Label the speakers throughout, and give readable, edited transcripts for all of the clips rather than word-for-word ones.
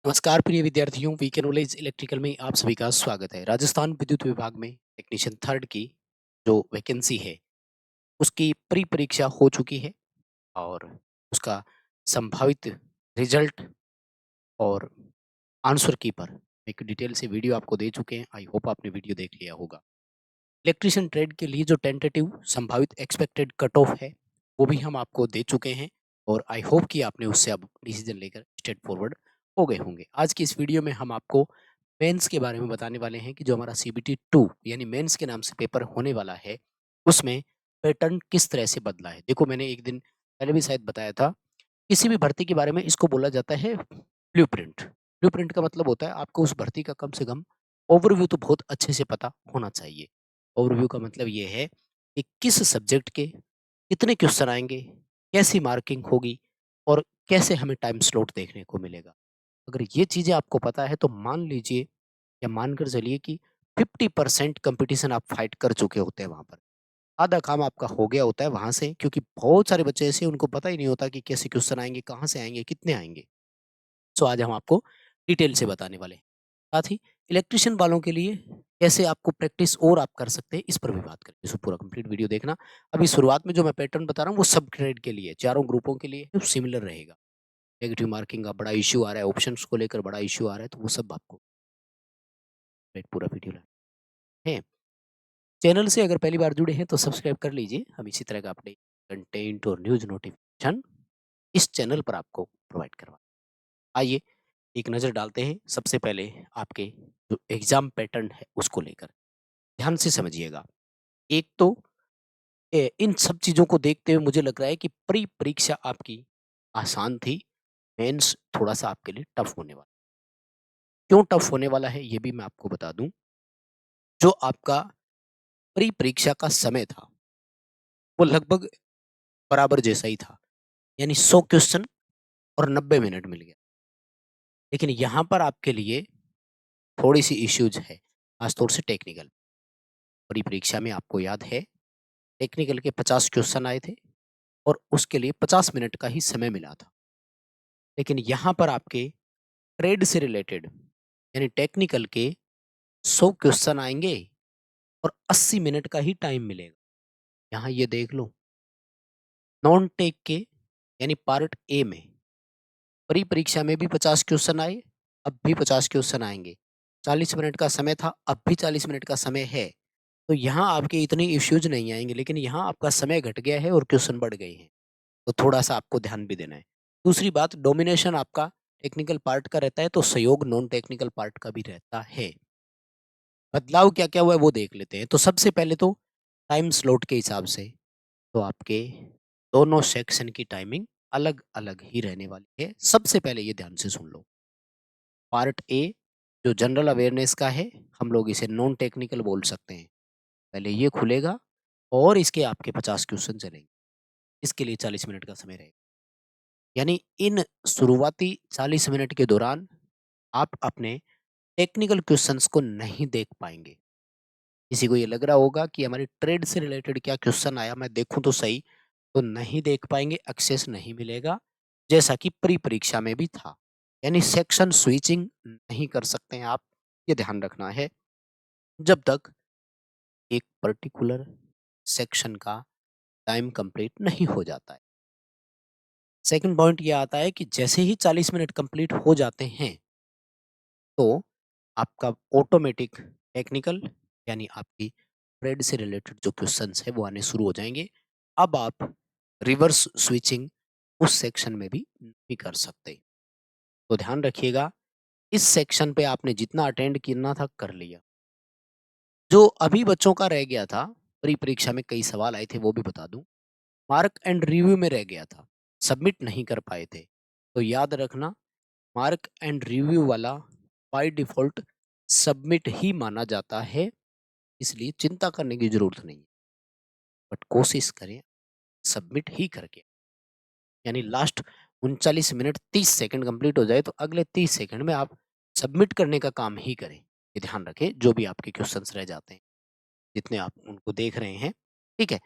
Speaker 1: नमस्कार प्रिय विद्यार्थियों, वीके नॉलेज इलेक्ट्रिकल में आप सभी का स्वागत है। राजस्थान विद्युत विभाग में टेक्नीशियन थर्ड की जो वैकेंसी है, उसकी प्री परीक्षा हो चुकी है और उसका संभावित रिजल्ट और आंसर की पर एक डिटेल से वीडियो आपको दे चुके हैं। आई होप आपने वीडियो देख लिया होगा। इलेक्ट्रीशियन ट्रेड के लिए जो टेंटेटिव संभावित एक्सपेक्टेड कट ऑफ है, वो भी हम आपको दे चुके हैं और आई होप कि आपने उससे अब डिसीजन लेकर स्ट्रेट फॉरवर्ड हो गए होंगे। आज की इस वीडियो में हम आपको मेंस के बारे में बताने वाले हैं कि जो हमारा सीबीटी 2 यानी मेंस के नाम से पेपर होने वाला है, उसमें पैटर्न किस तरह से बदला है। देखो, मैंने एक दिन पहले भी शायद बताया था, किसी भी भर्ती के बारे में इसको बोला जाता है ब्लूप्रिंट। ब्लूप्रिंट का मतलब होता है आपको उस भर्ती का कम से कम ओवरव्यू तो बहुत अच्छे से पता होना चाहिए। ओवरव्यू का मतलब ये है कि किस सब्जेक्ट के कितने क्वेश्चन आएँगे, कैसी मार्किंग होगी और कैसे हमें टाइम स्लॉट देखने को मिलेगा। अगर ये चीज़ें आपको पता है तो मान लीजिए या मानकर चलिए कि 50% कॉम्पिटिशन आप फाइट कर चुके होते हैं वहाँ पर। आधा काम आपका हो गया होता है वहाँ से, क्योंकि बहुत सारे बच्चे ऐसे हैं उनको पता ही नहीं होता कि कैसे क्वेश्चन आएँगे, कहाँ से आएँगे, कितने आएँगे। सो आज हम आपको डिटेल से बताने वाले हैं। साथ ही इलेक्ट्रिशियन वालों के लिए कैसे आपको प्रैक्टिस और आप कर सकते हैं, इस पर भी बात करेंगे। सो पूरा कंप्लीट वीडियो देखना। अभी शुरुआत में जो मैं पैटर्न बता रहा हूँ वो सब ग्रेड के लिए, चारों ग्रुपों के लिए सिमिलर रहेगा। नेगेटिव मार्किंग का बड़ा इश्यू आ रहा है, ऑप्शंस को लेकर बड़ा इश्यू आ रहा है, तो वो सब आपको पूरा वीडियो है। चैनल से अगर पहली बार जुड़े हैं तो सब्सक्राइब कर लीजिए। हम इसी तरह का अपडेट, कंटेंट और न्यूज़ नोटिफ़िकेशन इस चैनल पर आपको प्रोवाइड करवा। आइए एक नज़र डालते हैं सबसे पहले आपके जो एग्ज़ाम पैटर्न है उसको लेकर। ध्यान से समझिएगा। एक तो इन सब चीज़ों को देखते हुए मुझे लग रहा है कि प्री परीक्षा आपकी आसान थी, मेंस थोड़ा-सा आपके लिए टफ होने वाला। क्यों टफ होने वाला है ये भी मैं आपको बता दूँ। जो आपका प्री परीक्षा का समय था, वो लगभग बराबर जैसा ही था। यानी 100 क्वेश्चन और 90 मिनट मिल गया। लेकिन यहाँ पर आपके लिए थोड़ी-सी इश्यूज़ है, ख़ास तौर से टेक्निकल। प्री परीक्षा में आपको याद है टेक्निकल के 50 क्वेश्चन आए थे और उसके लिए 50 मिनट का ही समय मिला था। लेकिन यहाँ पर आपके ट्रेड से रिलेटेड यानी टेक्निकल के 100 क्वेश्चन आएँगे और 80 मिनट का ही टाइम मिलेगा। यहाँ ये देख लो, नॉन टेक के यानी पार्ट ए में प्री परीक्षा में भी 50 क्वेश्चन आए, अब भी 50 क्वेश्चन आएँगे। 40 मिनट का समय था, अब भी 40 मिनट का समय है। तो यहाँ आपके इतने इश्यूज़ नहीं आएँगे, लेकिन यहाँ आपका समय घट गया है और क्वेश्चन बढ़ गए हैं। तो थोड़ा-सा आपको ध्यान भी देना है। दूसरी बात, डोमिनेशन आपका टेक्निकल पार्ट का रहता है, तो सहयोग नॉन टेक्निकल पार्ट का भी रहता है। बदलाव क्या-क्या हुआ है वो देख लेते हैं। तो सबसे पहले तो टाइम स्लॉट के हिसाब से तो आपके दोनों सेक्शन की टाइमिंग अलग-अलग ही रहने वाली है। सबसे पहले ये ध्यान से सुन लो। पार्ट ए जो जनरल अवेयरनेस का है, हम लोग इसे नॉन टेक्निकल बोल सकते हैं। पहले ये खुलेगा और इसके आपके 50 क्वेश्चन चलेंगे। इसके लिए 40 मिनट का समय रहेगा। यानी इन शुरुआती 40 मिनट के दौरान आप अपने टेक्निकल क्वेश्चंस को नहीं देख पाएँगे। किसी को ये लग रहा होगा कि हमारी ट्रेड से रिलेटेड क्या क्वेश्चन आया, मैं देखूँ तो सही, तो नहीं देख पाएँगे, एक्सेस नहीं मिलेगा, जैसा कि प्री परीक्षा में भी था। यानी सेक्शन स्विचिंग नहीं कर सकते हैं आप, ये ध्यान रखना है, जब तक एक पर्टिकुलर सेक्शन का टाइम कंप्लीट नहीं हो जाता है। सेकंड पॉइंट ये आता है कि जैसे ही 40 मिनट कंप्लीट हो जाते हैं, तो आपका ऑटोमेटिक टेक्निकल यानी आपकी ट्रेड से रिलेटेड जो क्वेश्चंस है वो आने शुरू हो जाएँगे। अब आप रिवर्स स्विचिंग उस सेक्शन में भी नहीं कर सकते। तो ध्यान रखिएगा, इस सेक्शन पे आपने जितना अटेंड करना था कर लिया। जो अभी बच्चों का रह गया था, प्री परीक्षा में कई सवाल आए थे वो भी बता दूँ, मार्क एंड रिव्यू में रह गया था, सबमिट नहीं कर पाए थे। तो याद रखना, मार्क एंड रिव्यू वाला बाय डिफ़ॉल्ट सबमिट ही माना जाता है, इसलिए चिंता करने की ज़रूरत नहीं है। बट कोशिश करें सबमिट ही करके, यानी लास्ट 39 मिनट 30 सेकंड कंप्लीट हो जाए तो अगले 30 सेकंड में आप सबमिट करने का काम ही करें। ये ध्यान रखें, जो भी आपके क्वेश्चंस रह जाते हैं, जितने आप उनको देख रहे हैं, ठीक है?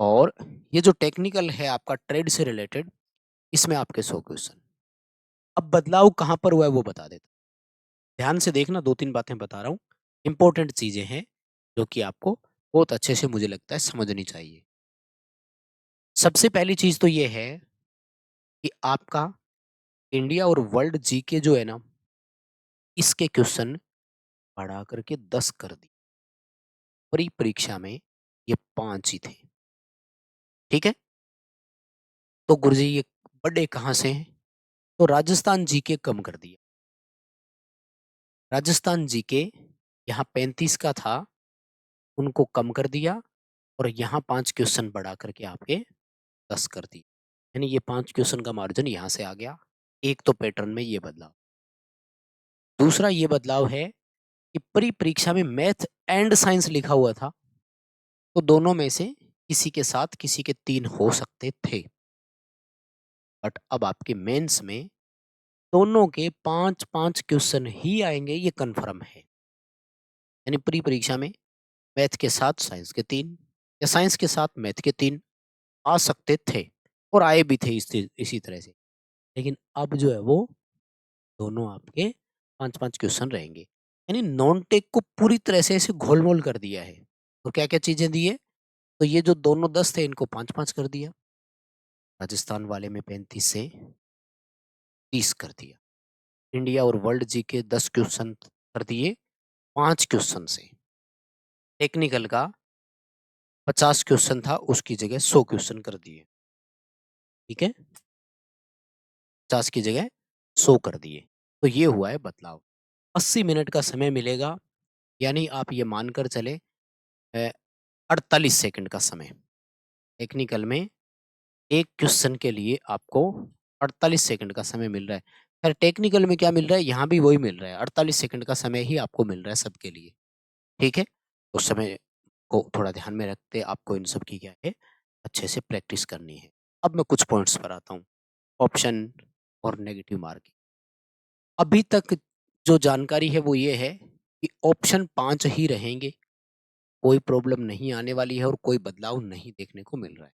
Speaker 1: और ये जो टेक्निकल है आपका ट्रेड से रिलेटेड, इसमें आपके 100 क्वेश्चन। अब बदलाव कहाँ पर हुआ है वो बता देता हूँ। ध्यान से देखना, 2-3 बातें बता रहा हूँ, इम्पोर्टेंट चीज़ें हैं जो कि आपको बहुत अच्छे से मुझे लगता है समझनी चाहिए। सबसे पहली चीज़ तो ये है कि आपका इंडिया और वर्ल्ड जीके जो है ना, इसके क्वेश्चन बढ़ा करके 10 कर दिए। प्री परीक्षा में ये 5 ही थे। ठीक है? तो गुरुजी ये बढ़े कहाँ से हैं? तो राजस्थान जीके कम कर दिया। राजस्थान जीके यहाँ 35 का था, उनको कम कर दिया और यहाँ 5 क्वेश्चन बढ़ा करके आपके 10 कर दिए। यानी ये 5 क्वेश्चन का मार्जिन यहाँ से आ गया। एक तो पैटर्न में ये बदलाव। दूसरा ये बदलाव है कि प्री परीक्षा में मैथ एंड साइंस लिखा हुआ था, तो दोनों में से किसी के साथ किसी के 3 हो सकते थे। बट अब आपके मेंस में दोनों के 5-5 क्वेश्चन ही आएँगे, ये कन्फर्म है। यानी प्री परीक्षा में मैथ के साथ साइंस के 3 या साइंस के साथ मैथ के 3 आ सकते थे और आए भी थे इसी तरह से। लेकिन अब जो है वो दोनों आपके 5-5 क्वेश्चन रहेंगे। यानी नॉन टेक को पूरी तरह से ऐसे घोल-मोल कर दिया है। और क्या-क्या चीज़ें दी है? तो ये जो दोनों 10 थे इनको 5-5 कर दिया। राजस्थान वाले में 35 से 30 कर दिया। इंडिया और वर्ल्ड जीके 10 क्वेश्चन कर दिए 5 क्वेश्चन से। टेक्निकल का 50 क्वेश्चन था, उसकी जगह 100 क्वेश्चन कर दिए। ठीक है? 50 की जगह 100 कर दिए। तो ये हुआ है बदलाव। 80 मिनट का समय मिलेगा, यानी आप ये मानकर चले 48 सेकंड का समय। टेक्निकल में एक क्वेश्चन के लिए आपको 48 सेकंड का समय मिल रहा है। खैर टेक्निकल में क्या मिल रहा है, यहाँ भी वही मिल रहा है, 48 सेकंड का समय ही आपको मिल रहा है सबके लिए। ठीक है? उस समय को थोड़ा ध्यान में रखते आपको इन सब की क्या है, अच्छे से प्रैक्टिस करनी है। अब मैं कुछ पॉइंट्स पर आता हूँ, ऑप्शन और नेगेटिव मार्किंग। अभी तक जो जानकारी है वो ये है कि ऑप्शन 5 ही रहेंगे, कोई प्रॉब्लम नहीं आने वाली है और कोई बदलाव नहीं देखने को मिल रहा है।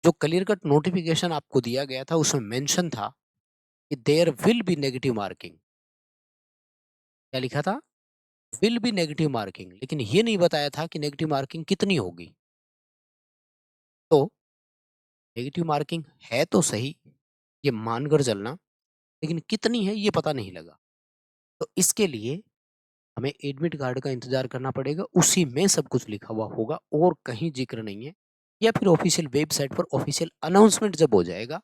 Speaker 1: जो क्लियर कट नोटिफिकेशन आपको दिया गया था उसमें मेंशन था कि there will be negative marking. क्या लिखा था? विल बी नेगेटिव मार्किंग, लेकिन ये नहीं बताया था कि नेगेटिव मार्किंग कितनी होगी। तो नेगेटिव मार्किंग है तो सही, ये मानकर चलना, लेकिन कितनी है ये पता नहीं लगा। तो इसके लिए हमें एडमिट कार्ड का इंतजार करना पड़ेगा, उसी में सब कुछ लिखा हुआ होगा और कहीं जिक्र नहीं है, या फिर ऑफिशियल वेबसाइट पर ऑफिशियल अनाउंसमेंट जब हो जाएगा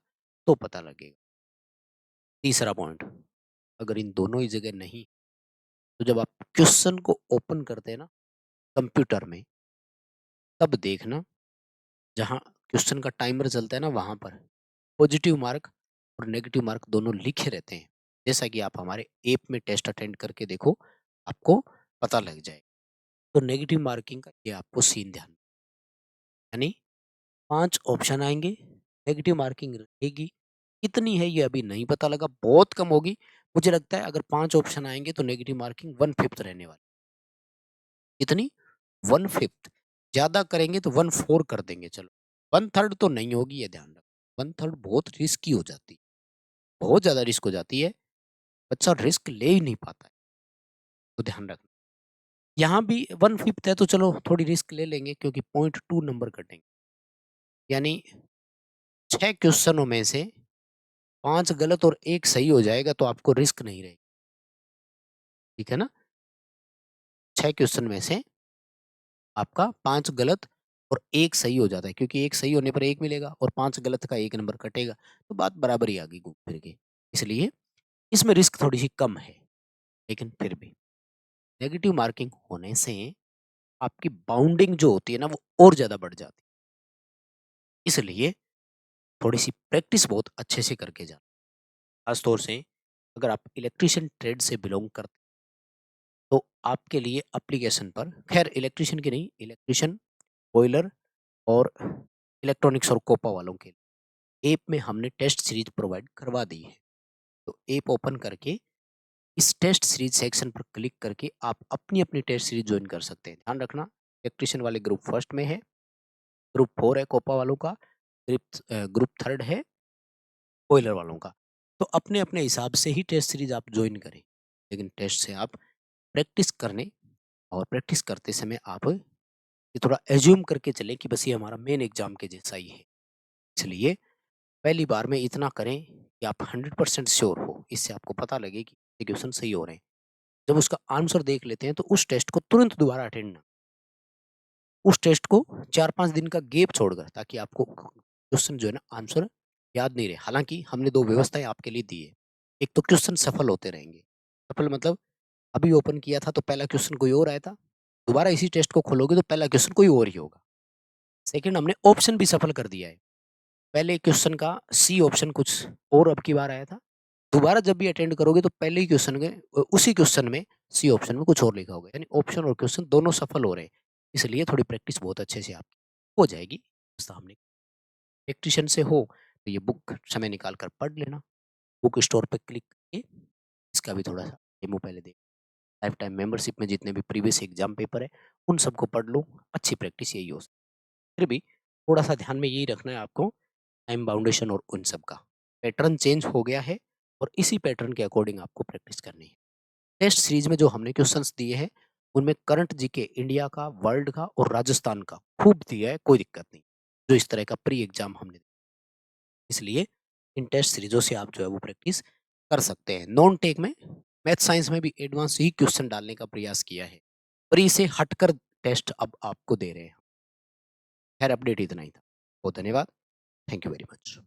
Speaker 1: तो पता लगेगा। तीसरा पॉइंट, अगर इन दोनों ही जगह नहीं, तो जब आप क्वेश्चन को ओपन करते हैं ना कंप्यूटर में, तब देखना जहाँ क्वेश्चन का टाइमर चलता है ना वहां पर पॉजिटिव मार्क और नेगेटिव मार्क दोनों लिखे रहते हैं। जैसा कि आप हमारे ऐप में टेस्ट अटेंड करके देखो, आपको पता लग जाए। तो नेगेटिव मार्किंग का ये आपको सीन ध्यान, यानी 5 ऑप्शन आएँगे, नेगेटिव मार्किंग रहेगी। कितनी है ये अभी नहीं पता लगा, बहुत कम होगी। मुझे लगता है अगर 5 ऑप्शन आएँगे तो नेगेटिव मार्किंग 1/5 रहने वाली। कितनी? 1/5। ज़्यादा करेंगे तो 1/4 कर देंगे चलो। 1/3 तो नहीं होगी, ये ध्यान रखो। 1/3 बहुत रिस्की हो जाती है, बहुत ज़्यादा रिस्क हो जाती है। बच्चा रिस्क ले ही नहीं पाता है, तो ध्यान रखना। यहाँ भी 1/5 है तो चलो थोड़ी रिस्क ले लेंगे क्योंकि 0.2 नंबर कटेंगे। यानी 6 क्वेश्चनों में से 5 गलत और 1 सही हो जाएगा तो आपको रिस्क नहीं रहेगी। ठीक है ना? 6 क्वेश्चन में से आपका 5 गलत और 1 सही हो जाता है, क्योंकि 1 सही होने पर 1 मिलेगा और 5 गलत का 1 नंबर कटेगा, तो बात बराबर ही आ गई घूम फिर के। इसलिए इसमें रिस्क थोड़ी-सी कम है, लेकिन फिर भी नेगेटिव मार्किंग होने से आपकी बाउंडिंग जो होती है ना वो और ज़्यादा बढ़ जाती है। इसलिए थोड़ी-सी प्रैक्टिस बहुत अच्छे से करके जाना। खास तौर से अगर आप इलेक्ट्रीशियन ट्रेड से बिलॉन्ग करते हैं, तो आपके लिए एप्लीकेशन पर, खैर इलेक्ट्रीशियन की नहीं, इलेक्ट्रीशियन, बॉयलर और इलेक्ट्रॉनिक्स और कोपा वालों के ऐप में हमने टेस्ट सीरीज प्रोवाइड करवा दी है। तो ऐप ओपन करके इस टेस्ट सीरीज सेक्शन पर क्लिक करके आप अपनी अपनी टेस्ट सीरीज ज्वाइन कर सकते हैं। ध्यान रखना, इलेक्ट्रीशियन वाले ग्रुप फर्स्ट में है, ग्रुप 4 है कोपा वालों का, ग्रुप 3 है बॉयलर वालों का। तो अपने-अपने हिसाब से ही टेस्ट सीरीज़ आप जॉइन करें। लेकिन टेस्ट से आप प्रैक्टिस करने और प्रैक्टिस करते समय आप ये थोड़ा एज़्यूम करके चलें कि बस ये हमारा मेन एग्ज़ाम के जैसा ही है। इसलिए पहली बार में इतना करें कि आप 100% श्योर हो। इससे आपको पता लगे कि ये क्वेश्चन सही हो रहे हैं। जब उसका आंसर देख लेते हैं तो उस टेस्ट को तुरंत दोबारा अटेंड ना, उस टेस्ट को 4-5 दिन का गैप छोड़कर, ताकि आपको क्वेश्चन जो है ना आंसर याद नहीं रहे। हालाँकि हमने 2 व्यवस्थाएँ आपके लिए दी है। एक तो क्वेश्चन सफल होते रहेंगे। सफल मतलब अभी ओपन किया था तो पहला क्वेश्चन कोई और आया था, दोबारा इसी टेस्ट को खोलोगे तो पहला क्वेश्चन कोई और ही होगा। सेकंड, हमने ऑप्शन भी सफल कर दिया है। पहले क्वेश्चन का सी ऑप्शन कुछ और अब की बार आया था। दोबारा जब भी अटेंड करोगे तो पहले ही क्वेश्चन में उसी क्वेश्चन में सी ऑप्शन में कुछ और लिखा होगा। यानी ऑप्शन और क्वेश्चन दोनों सफल हो रहे हैं। इसलिए थोड़ी प्रैक्टिस बहुत अच्छे से आपकी हो जाएगी। सामने प्रैक्टिशन से हो तो ये बुक समय निकाल कर पढ़ लेना। बुक स्टोर पे क्लिक करके इसका भी थोड़ा-सा डेमो पहले देख, लाइफ टाइम मेंबरशिप में जितने भी प्रीवियस एग्ज़ाम पेपर है, उन सबको पढ़ लो। अच्छी प्रैक्टिस यही हो। फिर भी थोड़ा-सा ध्यान में यही रखना है आपको, टाइम बाउंडेशन और उन सब का। पैटर्न चेंज हो गया है और इसी पैटर्न के अकॉर्डिंग आपको प्रैक्टिस करनी है। टेस्ट सीरीज़ में जो हमने क्वेश्चंस दिए हैं, उनमें करंट जीके इंडिया का, वर्ल्ड का और राजस्थान का खूब दिया है, कोई दिक्कत नहीं। जो इस तरह का प्री एग्ज़ाम हमने, इसलिए इन टेस्ट सीरीज़ों से आप जो है वो प्रैक्टिस कर सकते हैं। नॉन टेक में मैथ साइंस में भी एडवांस ही क्वेश्चन डालने का प्रयास किया है। प्री से हटकर टेस्ट अब आपको दे रहे हैं। खैर अपडेट इतना ही था। बहुत धन्यवाद। Thank you very much.